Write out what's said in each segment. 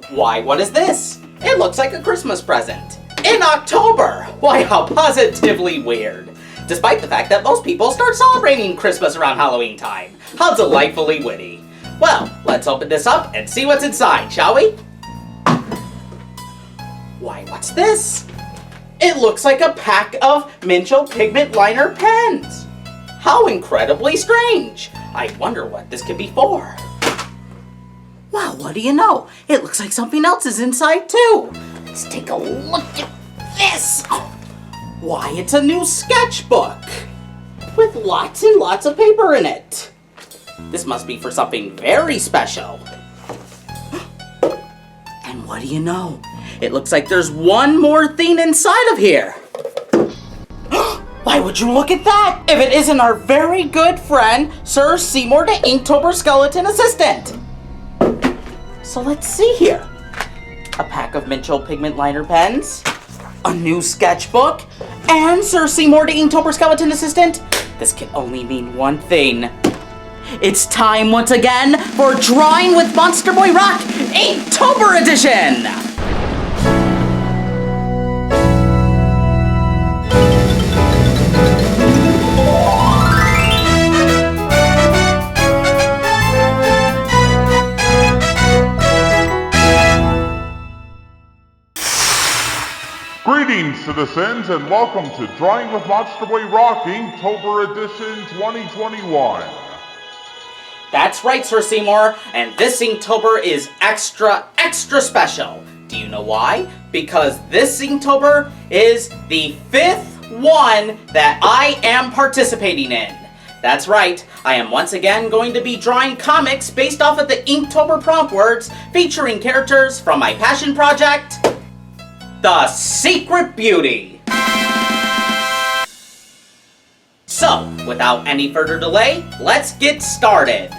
Why, what is this? It looks like a Christmas present. In October! Why, how positively weird. Despite the fact that most people start celebrating Christmas around Halloween time. How delightfully witty. Well, let's open this up and see what's inside, shall we? Why, what's this? It looks like a pack of Mincho pigment liner pens. How incredibly strange. I wonder what this could be for. Well, what do you know? It looks like something else is inside too. Let's take a look at this. Why, it's a new sketchbook with lots and lots of paper in it. This must be for something very special. And what do you know? It looks like there's one more thing inside of here. Why would you look at that if it isn't our very good friend, Sir Seymour the Inktober skeleton assistant? So let's see here. A pack of Mincho pigment liner pens, a new sketchbook, and Sir Seymour the Inktober skeleton assistant. This can only mean one thing. It's time once again for Drawing with Monsterboy Roc Inktober edition! Greetings, citizens, and welcome to Drawing with Monsterboy Roc Inktober edition 2021. That's right, Sir Seymour, and this Inktober is extra special. Do you know why? Because this Inktober is the 5th one that I am participating in. That's right, I am once again going to be drawing comics based off of the Inktober prompt words featuring characters from my passion project, The Secret Beauty. So, without any further delay, let's get started.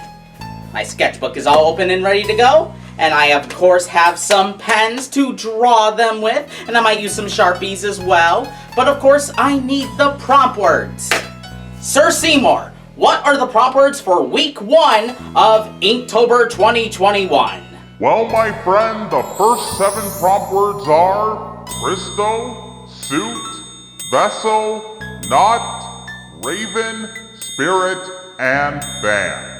My sketchbook is all open and ready to go, and I of course have some pens to draw them with, and I might use some Sharpies as well, but of course I need the prompt words. Sir Seymour, what are the prompt words for week 1 of Inktober 2021? Well, my friend, the first 7 prompt words are Christo, Suit, Vessel, Knot, Raven, Spirit, and Band.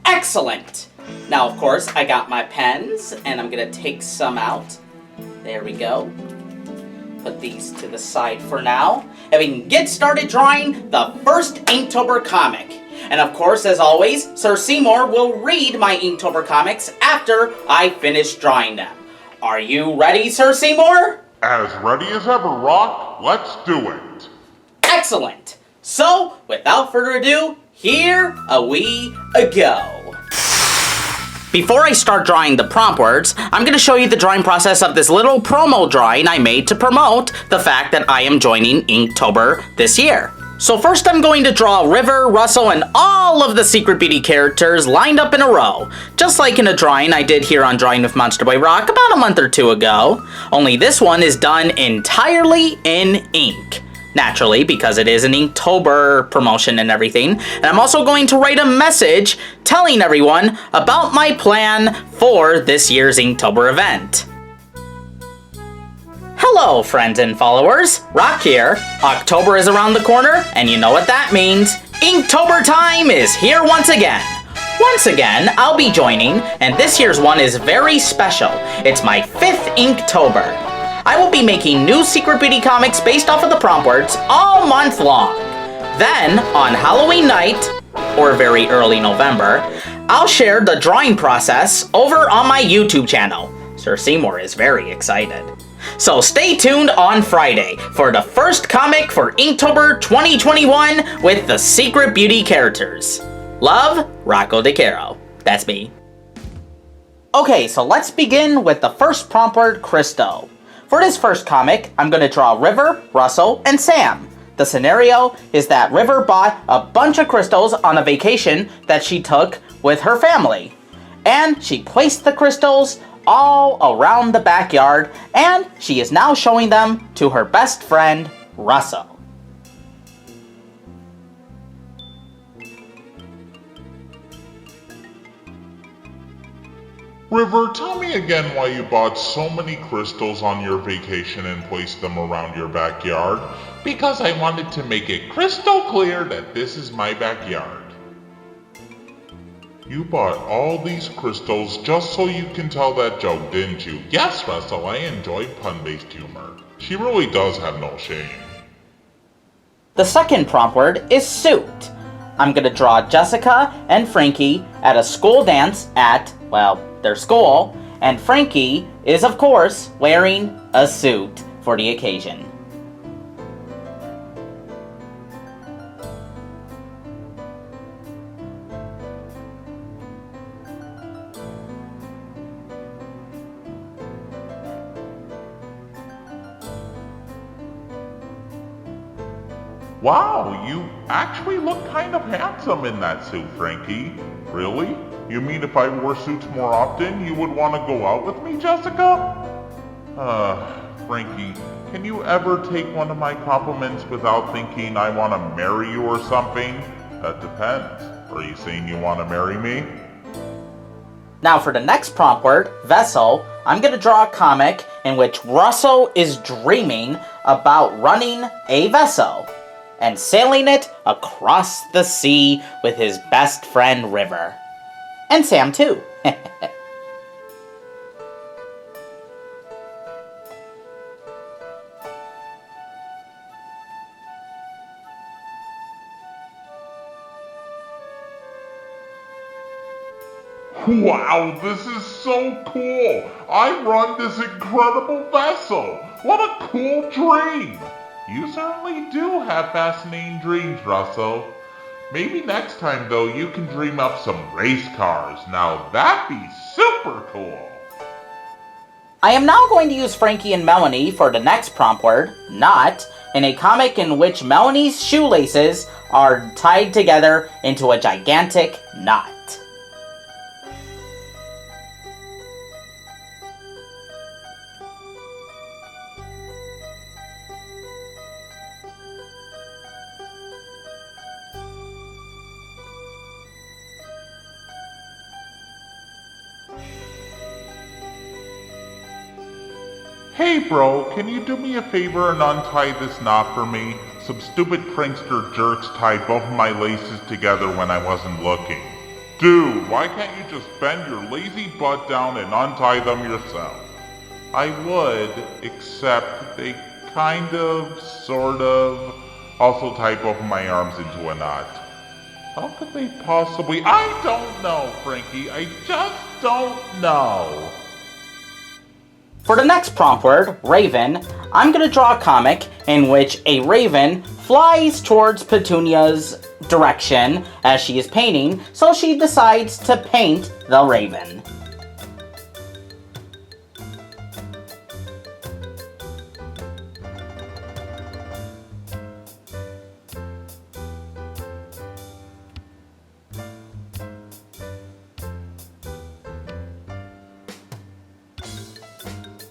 Excellent! Now, of course, I got my pens, and I'm gonna take some out. There we go. Put these to the side for now, and we can get started drawing the first Inktober comic. And of course, as always, Sir Seymour will read my Inktober comics after I finish drawing them. Are you ready, Sir Seymour? As ready as ever, Roc. Let's do it. Excellent! So, without further ado, here we go. Before I start drawing the prompt words, I'm going to show you the drawing process of this little promo drawing I made to promote the fact that I am joining Inktober this year. So first I'm going to draw River, Russell, and all of the Secret Beauty characters lined up in a row, just like in a drawing I did here on Drawing with Monsterboy Roc about a month or 2 ago, only this one is done entirely in ink. Naturally, because it is an Inktober promotion and everything, and I'm also going to write a message telling everyone about my plan for this year's Inktober event. Hello, friends and followers. Roc here. October is around the corner, and you know what that means. Inktober time is here once again. Once again, I'll be joining, and this year's one is very special. It's my 5th Inktober. I will be making new Secret Beauty comics based off of the prompt words all month long. Then, on Halloween night, or very early November, I'll share the drawing process over on my YouTube channel. Sir Seymour is very excited. So stay tuned on Friday for the first comic for Inktober 2021 with the Secret Beauty characters. Love, Rocco De Caro. That's me. Okay, so let's begin with the first prompt word, Christo. For this first comic, I'm going to draw River, Russell, and Sam. The scenario is that River bought a bunch of crystals on a vacation that she took with her family. And she placed the crystals all around the backyard, and she is now showing them to her best friend, Russell. River, tell me again why you bought so many crystals on your vacation and placed them around your backyard. Because I wanted to make it crystal clear that this is my backyard. You bought all these crystals just so you can tell that joke, didn't you? Yes, Russell, I enjoyed pun-based humor. She really does have no shame. The second prompt word is suit. I'm gonna draw Jessica and Frankie at a school dance at, well, their school, and Frankie is, of course, wearing a suit for the occasion. Wow, you actually look kind of handsome in that suit, Frankie. Really? You mean if I wore suits more often, you would want to go out with me, Jessica? Frankie, can you ever take one of my compliments without thinking I want to marry you or something? That depends. Are you saying you want to marry me? Now for the next prompt word, vessel, I'm going to draw a comic in which Russell is dreaming about running a vessel and sailing it across the sea with his best friend River. And Sam too. Wow, this is so cool! I run this incredible vessel! What a cool dream! You certainly do have fascinating dreams, Russell. Maybe next time, though, you can dream up some race cars. Now that'd be super cool! I am now going to use Frankie and Melanie for the next prompt word, knot, in a comic in which Melanie's shoelaces are tied together into a gigantic knot. Hey bro, can you do me a favor and untie this knot for me? Some stupid prankster jerks tied both of my laces together when I wasn't looking. Dude, why can't you just bend your lazy butt down and untie them yourself? I would, except they kind of, sort of, also tie both of my arms into a knot. How could they possibly? I don't know, Frankie. I just don't know. For the next prompt word, raven, I'm going to draw a comic in which a raven flies towards Petunia's direction as she is painting, so she decides to paint the raven.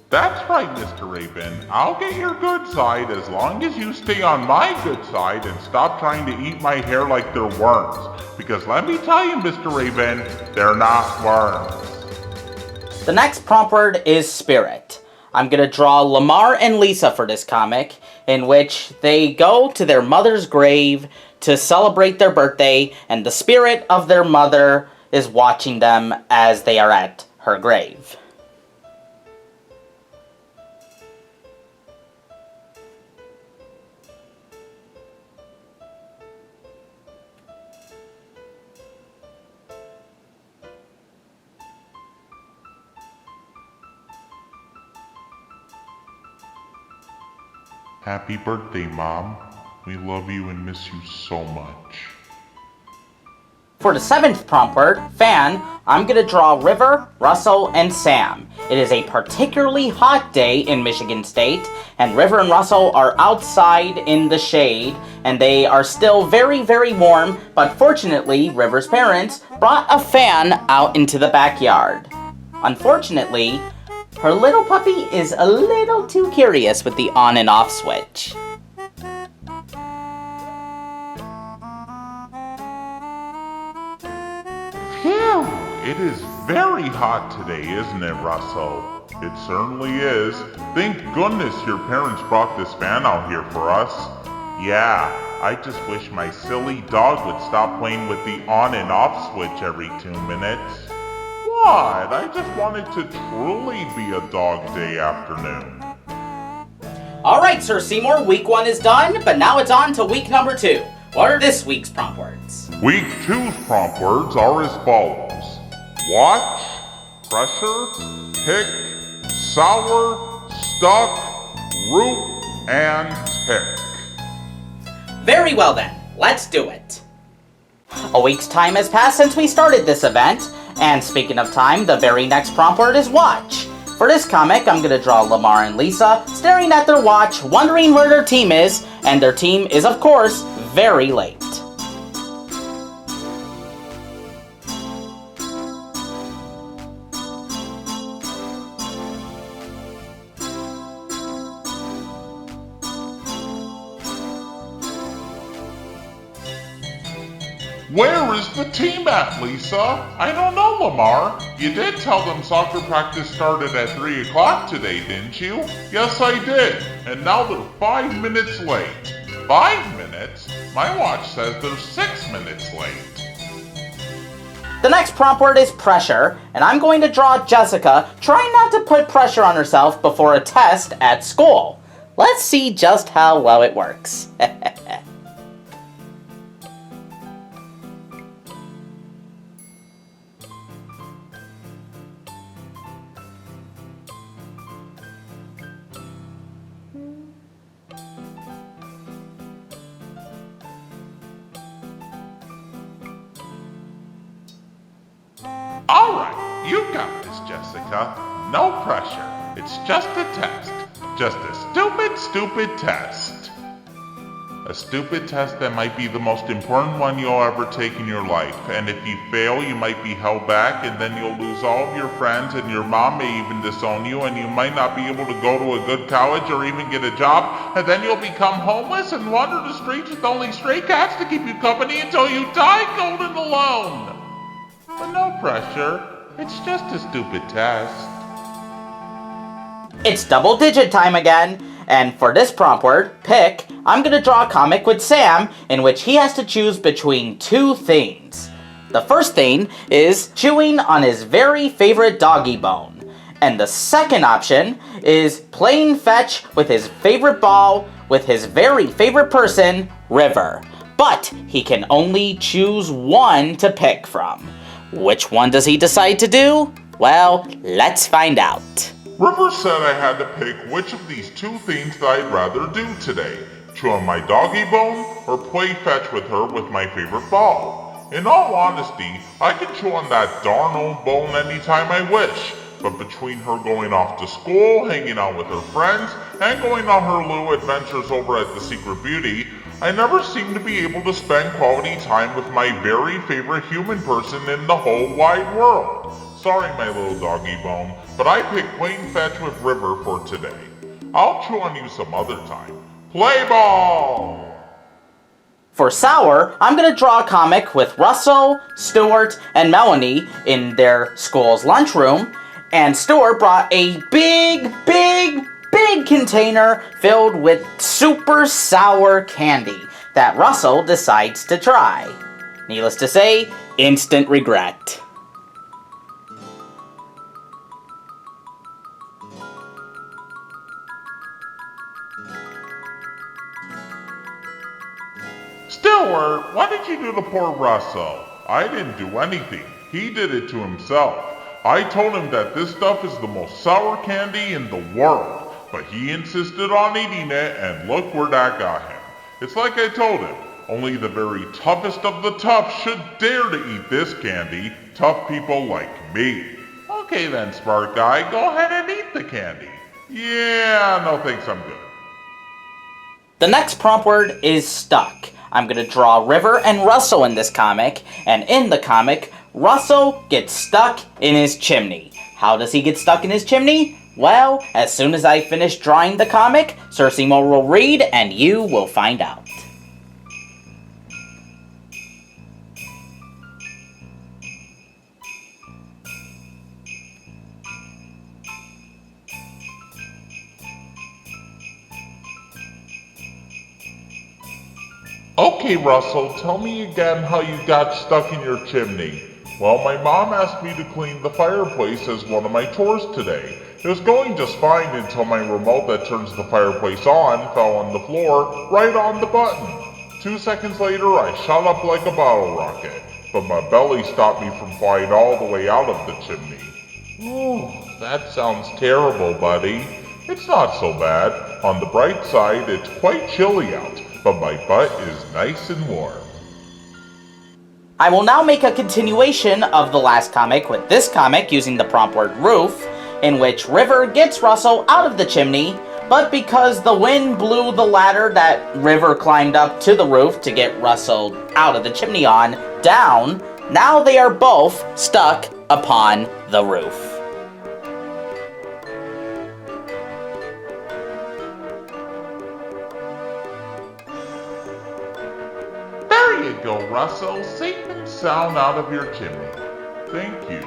That's right, Mr. Raven. I'll get your good side as long as you stay on my good side and stop trying to eat my hair like they're worms. Because let me tell you, Mr. Raven, they're not worms. The next prompt word is spirit. I'm going to draw Lamar and Lisa for this comic, in which they go to their mother's grave to celebrate their birthday, and the spirit of their mother is watching them as they are at her grave. Happy birthday, Mom. We love you and miss you so much. For the seventh prompt word, fan, I'm going to draw River, Russell, and Sam. It is a particularly hot day in Michigan State, and River and Russell are outside in the shade, and they are still very, very warm, but fortunately, River's parents brought a fan out into the backyard. Unfortunately, her little puppy is a little too curious with the on and off switch. Phew! It is Very hot today, isn't it, Russell? It certainly is. Thank goodness your parents brought this fan out here for us. Yeah, I just wish my silly dog would stop playing with the on and off switch every 2 minutes. What? I just wanted to truly be a dog day afternoon. Alright, Sir Seymour, week 1 is done, but now it's on to week number 2. What are this week's prompt words? Week 2's prompt words are as follows. Watch, pressure, pick, sour, stuck, root, and tick. Very well then, let's do it. A week's time has passed since we started this event, and speaking of time, the very next prompt word is watch. For this comic, I'm gonna draw Lamar and Lisa staring at their watch, wondering where their team is, and their team is, of course, very late. Where is the team at, Lisa? I don't know, Lamar. You did tell them soccer practice started at 3 o'clock today, didn't you? Yes, I did. And now they're 5 minutes late. 5 minutes? My watch says they're 6 minutes late. The next prompt word is pressure, and I'm going to draw Jessica trying not to put pressure on herself before a test at school. Let's see just how well it works. Alright, you got this, Jessica. No pressure. It's just a test. Just a stupid test. A stupid test that might be the most important one you'll ever take in your life. And if you fail, you might be held back, and then you'll lose all of your friends, and your mom may even disown you, and you might not be able to go to a good college or even get a job, and then you'll become homeless and wander the streets with only stray cats to keep you company until you die cold and alone. But no pressure. It's just a stupid test. It's double-digit time again, and for this prompt word, pick, I'm gonna draw a comic with Sam in which he has to choose between 2 things. The first thing is chewing on his very favorite doggy bone, and the second option is playing fetch with his favorite ball with his very favorite person, River. But he can only choose one to pick from. Which one does he decide to do? Well, let's find out. River said I had to pick which of these 2 things that I'd rather do today. Chew on my doggy bone or play fetch with her with my favorite ball. In all honesty, I can chew on that darn old bone anytime I wish. But between her going off to school, hanging out with her friends, and going on her little adventures over at the Secret Beauty, I never seem to be able to spend quality time with my very favorite human person in the whole wide world. Sorry, my little doggy bone, but I picked playing fetch with River for today. I'll chew on you some other time. Play ball! For Sour, I'm gonna draw a comic with Russell, Stuart, and Melanie in their school's lunchroom, and Stuart brought a big container filled with super sour candy that Russell decides to try. Needless to say, instant regret. Stuart, what did you do to poor Russell? I didn't do anything. He did it to himself. I told him that this stuff is the most sour candy in the world, but he insisted on eating it, and look where that got him. It's like I told him, only the very toughest of the tough should dare to eat this candy, tough people like me. Okay then, smart guy, go ahead and eat the candy. Yeah, no thanks, I'm good. The next prompt word is stuck. I'm gonna draw River and Russell in this comic, and in the comic, Russell gets stuck in his chimney. How does he get stuck in his chimney? Well, as soon as I finish drawing the comic, Sir Seymour will read and you will find out. Okay, Russell, tell me again how you got stuck in your chimney. Well, my mom asked me to clean the fireplace as one of my chores today. It was going just fine until my remote that turns the fireplace on fell on the floor, right on the button. 2 seconds later, I shot up like a bottle rocket, but my belly stopped me from flying all the way out of the chimney. Oh, that sounds terrible, buddy. It's not so bad. On the bright side, it's quite chilly out, but my butt is nice and warm. I will now make a continuation of the last comic with this comic using the prompt word roof, in which River gets Russell out of the chimney, but because the wind blew the ladder that River climbed up to the roof to get Russell out of the chimney on down, now they are both stuck upon the roof. There you go, Russell. Safe and sound out of your chimney. Thank you.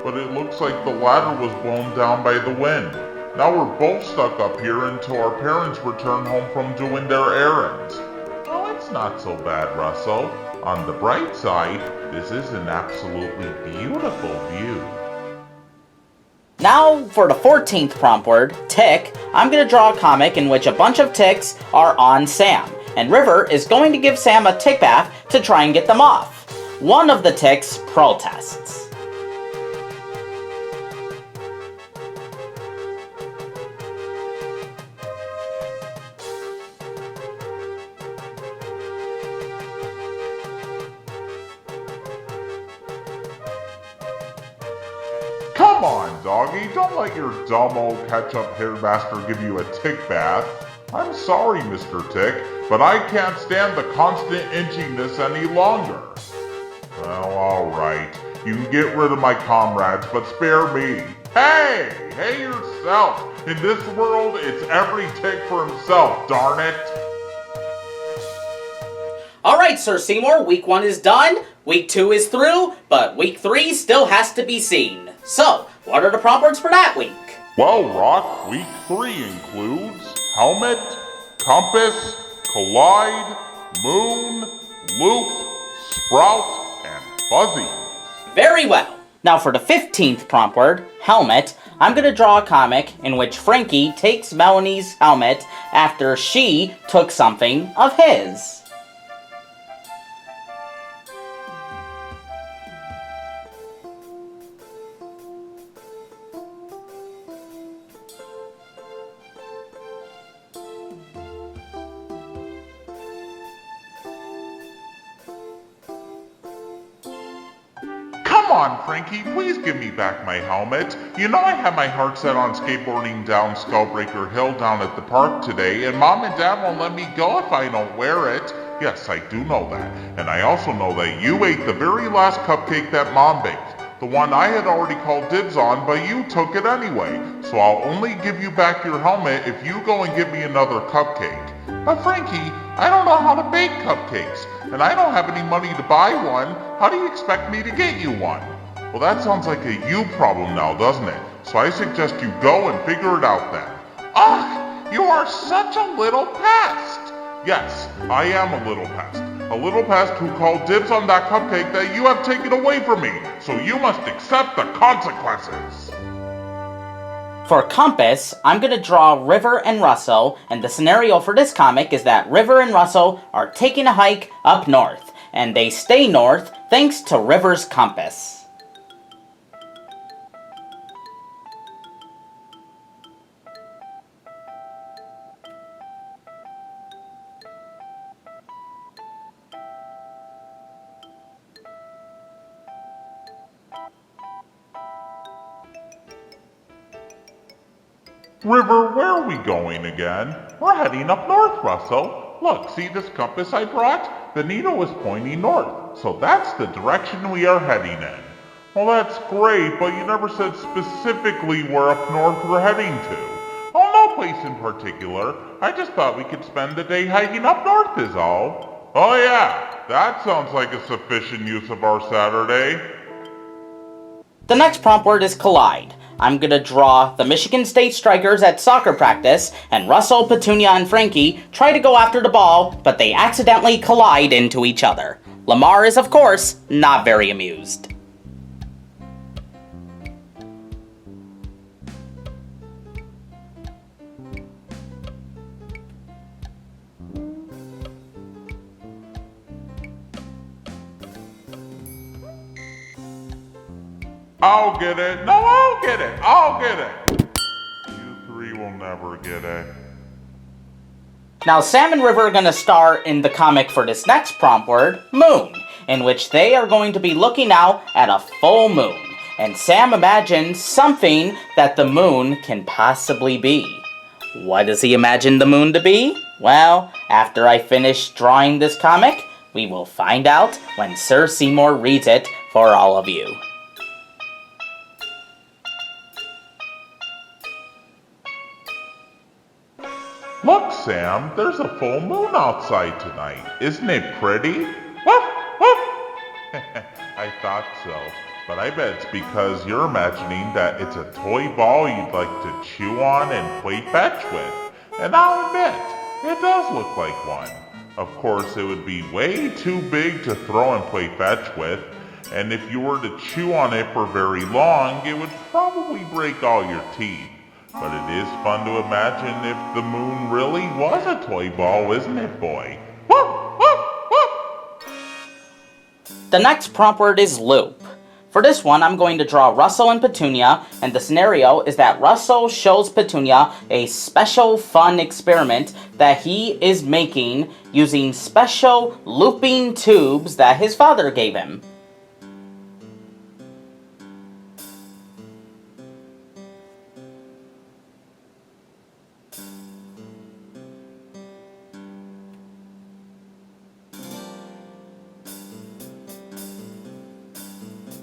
But it looks like the ladder was blown down by the wind. Now we're both stuck up here until our parents return home from doing their errands. Well, it's not so bad, Russell. On the bright side, this is an absolutely beautiful view. Now for the 14th prompt word, tick, I'm going to draw a comic in which a bunch of ticks are on Sam, and River is going to give Sam a tick bath to try and get them off. One of the ticks protests. Come on, doggy, don't let your dumb old ketchup hair master give you a tick bath. I'm sorry, Mr. Tick, but I can't stand the constant inchiness any longer. Well, alright. You can get rid of my comrades, but spare me. Hey yourself! In this world, it's every tick for himself, darn it! Alright, Sir Seymour, week 1 is done, week 2 is through, but week 3 still has to be seen. So, what are the prompt words for that week? Well, Roc, week 3 includes helmet, compass, collide, moon, loop, sprout, and fuzzy. Very well. Now for the 15th prompt word, helmet, I'm going to draw a comic in which Frankie takes Melanie's helmet after she took something of his. Come on, Frankie, please give me back my helmet. You know I have my heart set on skateboarding down Skullbreaker Hill down at the park today, and Mom and Dad won't let me go if I don't wear it. Yes, I do know that. And I also know that you ate the very last cupcake that Mom baked. The one I had already called dibs on, but you took it anyway. So I'll only give you back your helmet if you go and get me another cupcake. But Frankie, I don't know how to bake cupcakes, and I don't have any money to buy one. How do you expect me to get you one? Well, that sounds like a you problem now, doesn't it? So I suggest you go and figure it out then. Ugh, you are such a little pest. Yes, I am a little pest. A little pest who called dibs on that cupcake that you have taken away from me. So you must accept the consequences. For compass, I'm going to draw River and Russell, and the scenario for this comic is that River and Russell are taking a hike up north, and they stay north thanks to River's compass. River, where are we going again? We're heading up north, Russell. Look, see this compass I brought? The needle is pointing north, so that's the direction we are heading in. Well, that's great, but you never said specifically where up north we're heading to. Oh, no place in particular. I just thought we could spend the day hiking up north is all. Oh yeah, that sounds like a sufficient use of our Saturday. The next prompt word is collide. I'm gonna draw the Michigan State Strikers at soccer practice, and Russell, Petunia, and Frankie try to go after the ball, but they accidentally collide into each other. Lamar is, of course, not very amused. I'll get it. No, I'll get it. I'll get it. You three will never get it. Now, Sam and River are going to star in the comic for this next prompt word, moon, in which they are going to be looking out at a full moon. And Sam imagines something that the moon can possibly be. What does he imagine the moon to be? Well, after I finish drawing this comic, we will find out when Sir Seymour reads it for all of you. Look, Sam, there's a full moon outside tonight. Isn't it pretty? Woof, woof. I thought so, but I bet it's because you're imagining that it's a toy ball you'd like to chew on and play fetch with. And I'll admit, it does look like one. Of course, it would be way too big to throw and play fetch with, and if you were to chew on it for very long, it would probably break all your teeth. But it is fun to imagine if the moon really was a toy ball, isn't it, boy? Woof, woof, woof. The next prompt word is loop. For this one, I'm going to draw Russell and Petunia, and the scenario is that Russell shows Petunia a special fun experiment that he is making using special looping tubes that his father gave him.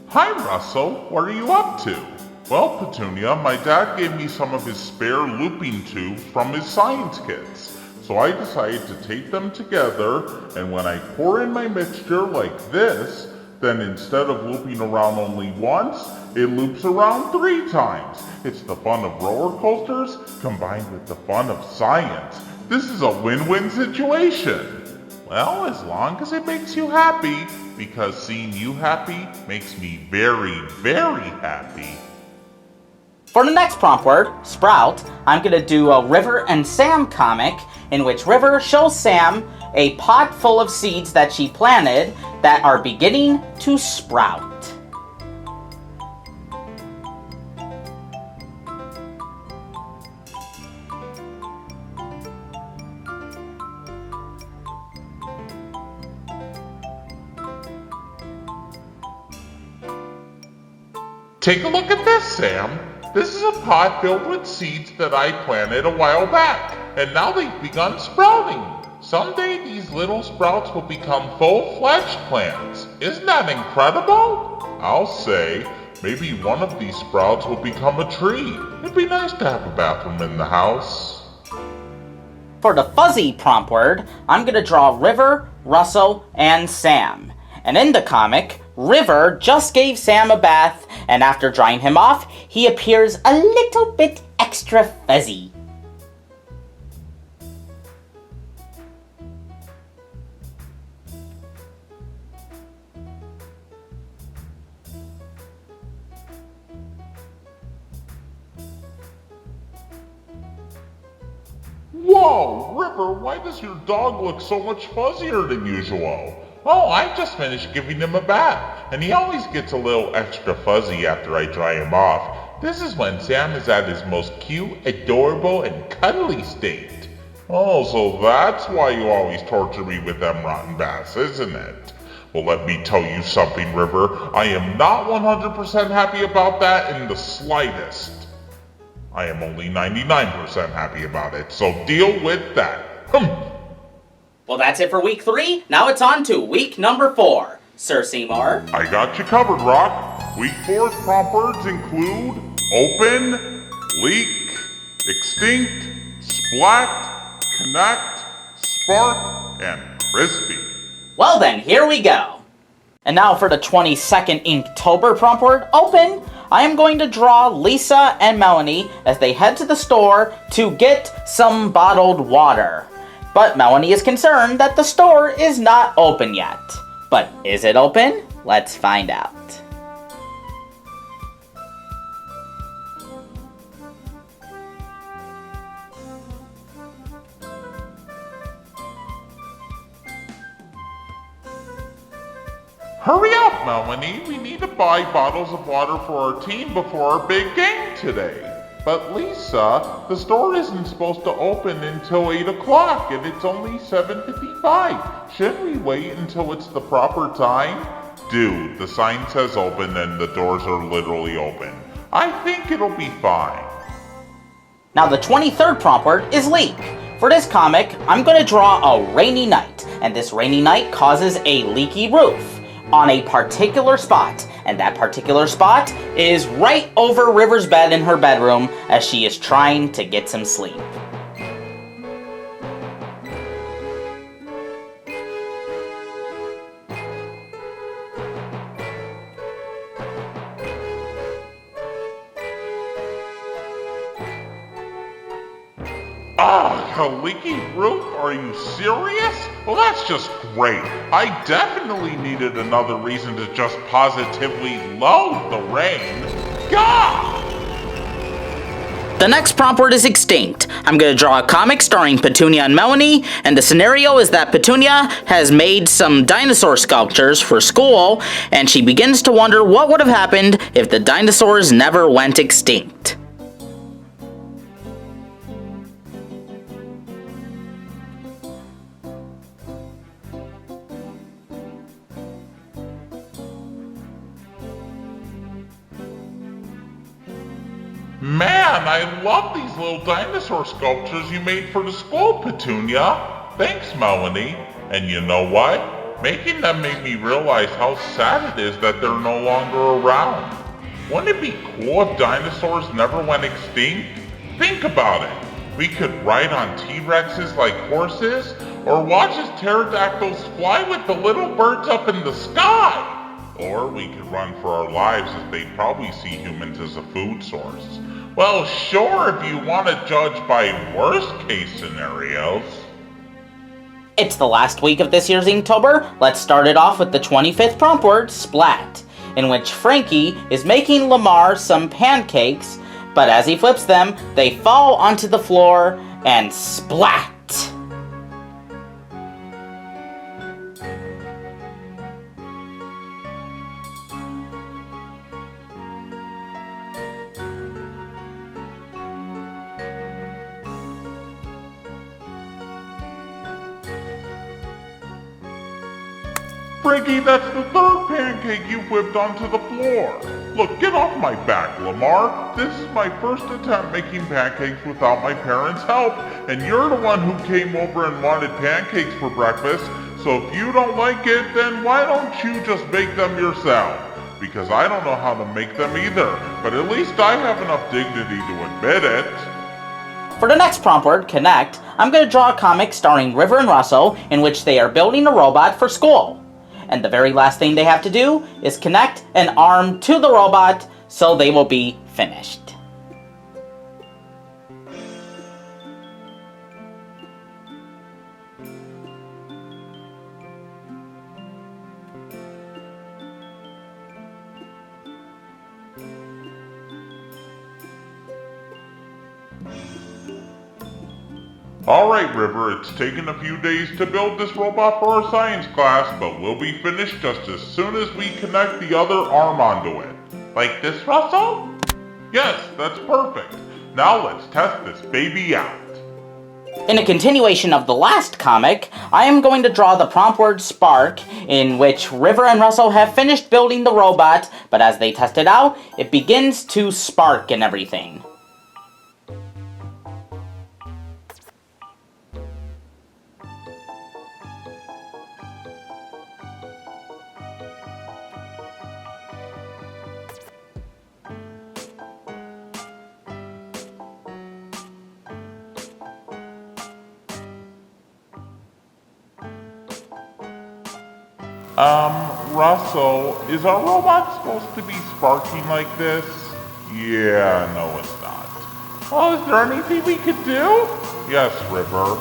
Hi, Russell. What are you up to? Well, Petunia, my dad gave me some of his spare looping tubes from his science kits. So I decided to tape them together, and when I pour in my mixture like this, then instead of looping around only once, it loops around 3 times. It's the fun of roller coasters combined with the fun of science. This is a win-win situation. Well, as long as it makes you happy, because seeing you happy makes me very, very happy. For the next prompt word, sprout, I'm going to do a River and Sam comic in which River shows Sam a pot full of seeds that she planted that are beginning to sprout. Take a look at this, Sam. This is a pot filled with seeds that I planted a while back, and now they've begun sprouting. Someday these little sprouts will become full-fledged plants. Isn't that incredible? I'll say, maybe one of these sprouts will become a tree. It'd be nice to have a bathroom in the house. For the fuzzy prompt word, I'm going to draw River, Russell, and Sam. And in the comic, River just gave Sam a bath, and after drying him off, he appears a little bit extra fuzzy. Whoa, River, why does your dog look so much fuzzier than usual? Oh, I just finished giving him a bath, and he always gets a little extra fuzzy after I dry him off. This is when Sam is at his most cute, adorable, and cuddly state. Oh, so that's why you always torture me with them rotten baths, isn't it? Well, let me tell you something, River. I am not 100% happy about that in the slightest. I am only 99% happy about it, so deal with that. Well, that's it for week 3. Now it's on to week number 4. Sir Seymour. I got you covered, Roc. Week 4's prompt words include open, leak, extinct, splat, connect, spark, and crispy. Well then, here we go. And now for the 22nd Inktober prompt word, open. I am going to draw Lisa and Melanie as they head to the store to get some bottled water. But Melanie is concerned that the store is not open yet. But is it open? Let's find out. Hurry up, Melanie. We need to buy bottles of water for our team before our big game today. But Lisa, the store isn't supposed to open until 8 o'clock and it's only 7:55. Shouldn't we wait until it's the proper time? Dude, the sign says open and the doors are literally open. I think it'll be fine. Now the 23rd prompt word is leak. For this comic, I'm going to draw a rainy night, and this rainy night causes a leaky roof on a particular spot, and that particular spot is right over River's bed in her bedroom as she is trying to get some sleep. A leaky roof? Are you serious? Well, that's just great. I definitely needed another reason to just positively loathe the rain. God! The next prompt word is extinct. I'm going to draw a comic starring Petunia and Melanie, and the scenario is that Petunia has made some dinosaur sculptures for school, and she begins to wonder what would have happened if the dinosaurs never went extinct. Man, I love these little dinosaur sculptures you made for the school, Petunia. Thanks, Melanie. And you know what? Making them made me realize how sad it is that they're no longer around. Wouldn't it be cool if dinosaurs never went extinct? Think about it. We could ride on T-Rexes like horses, or watch as pterodactyls fly with the little birds up in the sky. Or we could run for our lives as they'd probably see humans as a food source. Well, sure, if you want to judge by worst case scenarios. It's the last week of this year's Inktober. Let's start it off with the 25th prompt word, splat, in which Frankie is making Lamar some pancakes, but as he flips them, they fall onto the floor and splat. Frankie, that's the third pancake you whipped onto the floor. Look, get off my back, Lamar. This is my first attempt making pancakes without my parents' help, and you're the one who came over and wanted pancakes for breakfast, so if you don't like it, then why don't you just make them yourself? Because I don't know how to make them either, but at least I have enough dignity to admit it. For the next prompt word, connect, I'm going to draw a comic starring River and Russell in which they are building a robot for school. And the very last thing they have to do is connect an arm to the robot so they will be finished. Alright, River, it's taken a few days to build this robot for our science class, but we'll be finished just as soon as we connect the other arm onto it. Like this, Russell? Yes, that's perfect. Now let's test this baby out. In a continuation of the last comic, I am going to draw the prompt word spark, in which River and Russell have finished building the robot, but as they test it out, it begins to spark and everything. Russell, is our robot supposed to be sparking like this? Yeah, no it's not. Well, is there anything we could do? Yes, River.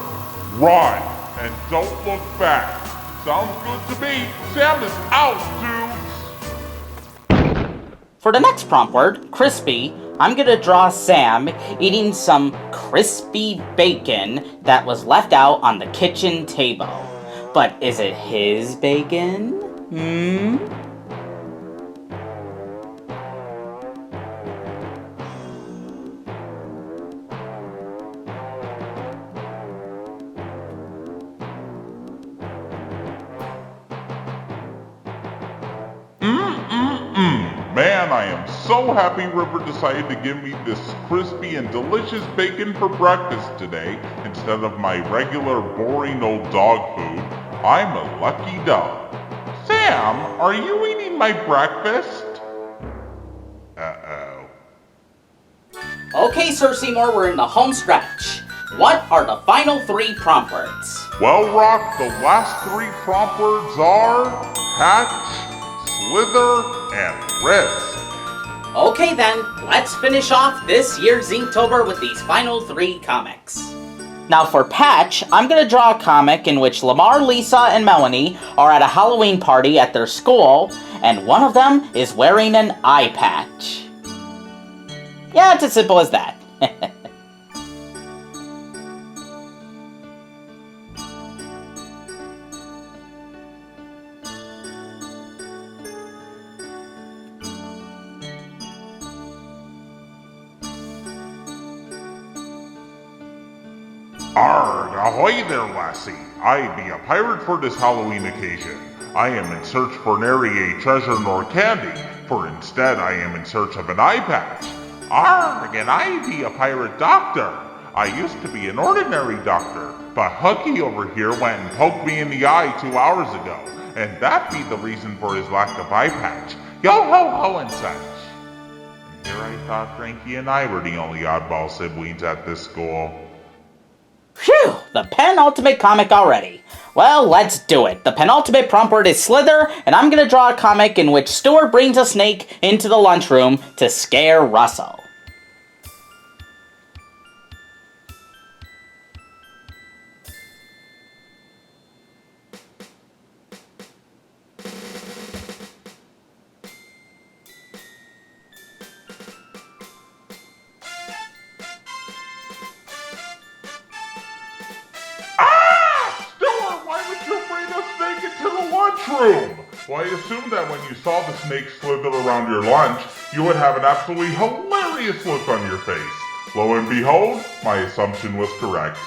Run, and don't look back. Sounds good to me. Sam is out, dudes! For the next prompt word, crispy, I'm gonna draw Sam eating some crispy bacon that was left out on the kitchen table. But is it his bacon? Man, I am so happy River decided to give me this crispy and delicious bacon for breakfast today instead of my regular boring old dog food. I'm a lucky dog. Sam, are you eating my breakfast? Uh-oh. Okay, Sir Seymour, we're in the home stretch. What are the final 3 prompt words? Well, Roc, the last 3 prompt words are hatch, slither, and risk. Okay then, let's finish off this year's Inktober with these final 3 comics. Now for Patch, I'm gonna draw a comic in which Lamar, Lisa, and Melanie are at a Halloween party at their school, and one of them is wearing an eye patch. Yeah, it's as simple as that. Arg, ahoy there, lassie. I be a pirate for this Halloween occasion. I am in search for nary a treasure nor candy, for instead I am in search of an eye patch. Arg, and I be a pirate doctor. I used to be an ordinary doctor, but Hooky over here went and poked me in the eye 2 hours ago, and that be the reason for his lack of eye patch. Yo ho ho and such. And here I thought Frankie and I were the only oddball siblings at this school. Phew, the penultimate comic already. Well, let's do it. The penultimate prompt word is slither, and I'm gonna draw a comic in which Stuart brings a snake into the lunchroom to scare Russell. Lunchroom! Well, I assumed that when you saw the snake slither around your lunch, you would have an absolutely hilarious look on your face. Lo and behold, my assumption was correct.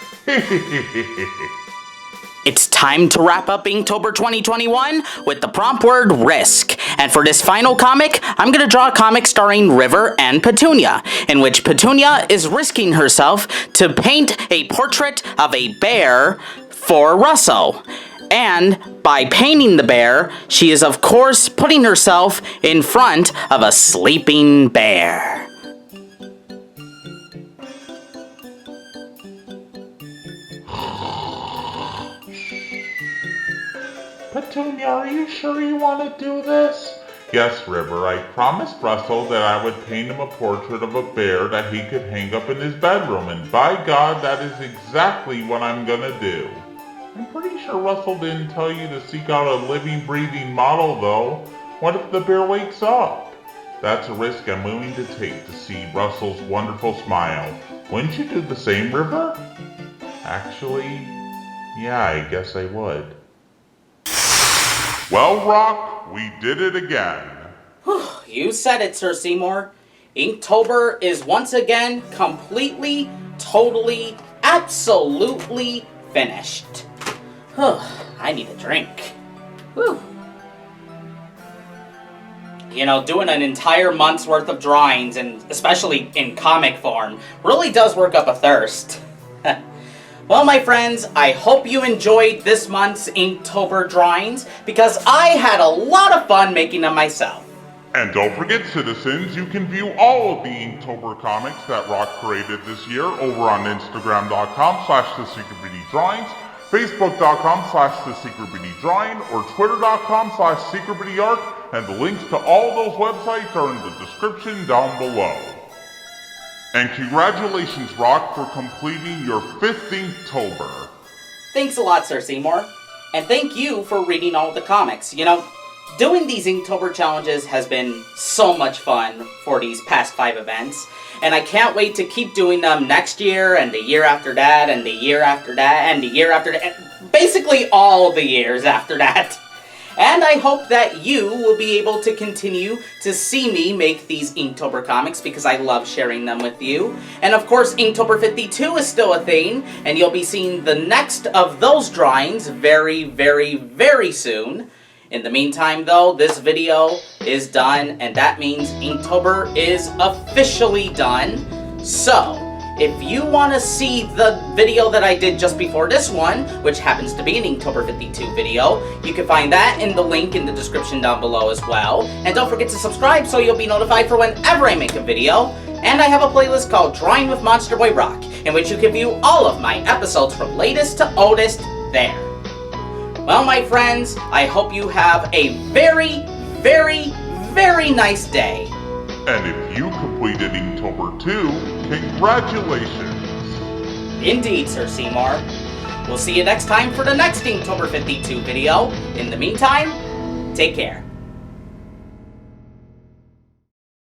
It's time to wrap up Inktober 2021 with the prompt word risk. And for this final comic, I'm gonna draw a comic starring River and Petunia, in which Petunia is risking herself to paint a portrait of a bear for Russell. And by painting the bear, she is of course putting herself in front of a sleeping bear. Petunia, are you sure you want to do this? Yes, River, I promised Russell that I would paint him a portrait of a bear that he could hang up in his bedroom, and by God, that is exactly what I'm gonna do. I'm pretty sure Russell didn't tell you to seek out a living, breathing model, though. What if the bear wakes up? That's a risk I'm willing to take to see Russell's wonderful smile. Wouldn't you do the same, River? Actually, yeah, I guess I would. Well, Roc, we did it again. You said it, Sir Seymour. Inktober is once again completely, totally, absolutely finished. I need a drink. Whew. You know, doing an entire month's worth of drawings, and especially in comic form, really does work up a thirst. Well, my friends, I hope you enjoyed this month's Inktober drawings, because I had a lot of fun making them myself. And don't forget, citizens, you can view all of the Inktober comics that Roc created this year over on Instagram.com/thesecretbeautydrawings. Facebook.com/thesecretbittyDrawing or Twitter.com/secretbittyart, and the links to all those websites are in the description down below. And congratulations, Roc, for completing your 5th Inktober. Thanks a lot, Sir Seymour. And thank you for reading all the comics. You know, doing these Inktober challenges has been so much fun for these past 5 events. And I can't wait to keep doing them next year, and the year after that, and the year after that, and the year after that. Basically all the years after that. And I hope that you will be able to continue to see me make these Inktober comics because I love sharing them with you. And of course, Inktober 52 is still a thing, and you'll be seeing the next of those drawings very, very, very soon. In the meantime, though, this video is done, and that means Inktober is officially done. So, if you want to see the video that I did just before this one, which happens to be an Inktober 52 video, you can find that in the link in the description down below as well. And don't forget to subscribe so you'll be notified for whenever I make a video. And I have a playlist called Drawing with Monsterboy Roc, in which you can view all of my episodes from latest to oldest there. Well, my friends, I hope you have a very, very, very nice day. And if you completed Inktober 2, congratulations! Indeed, Sir Seymour. We'll see you next time for the next Inktober 52 video. In the meantime, take care.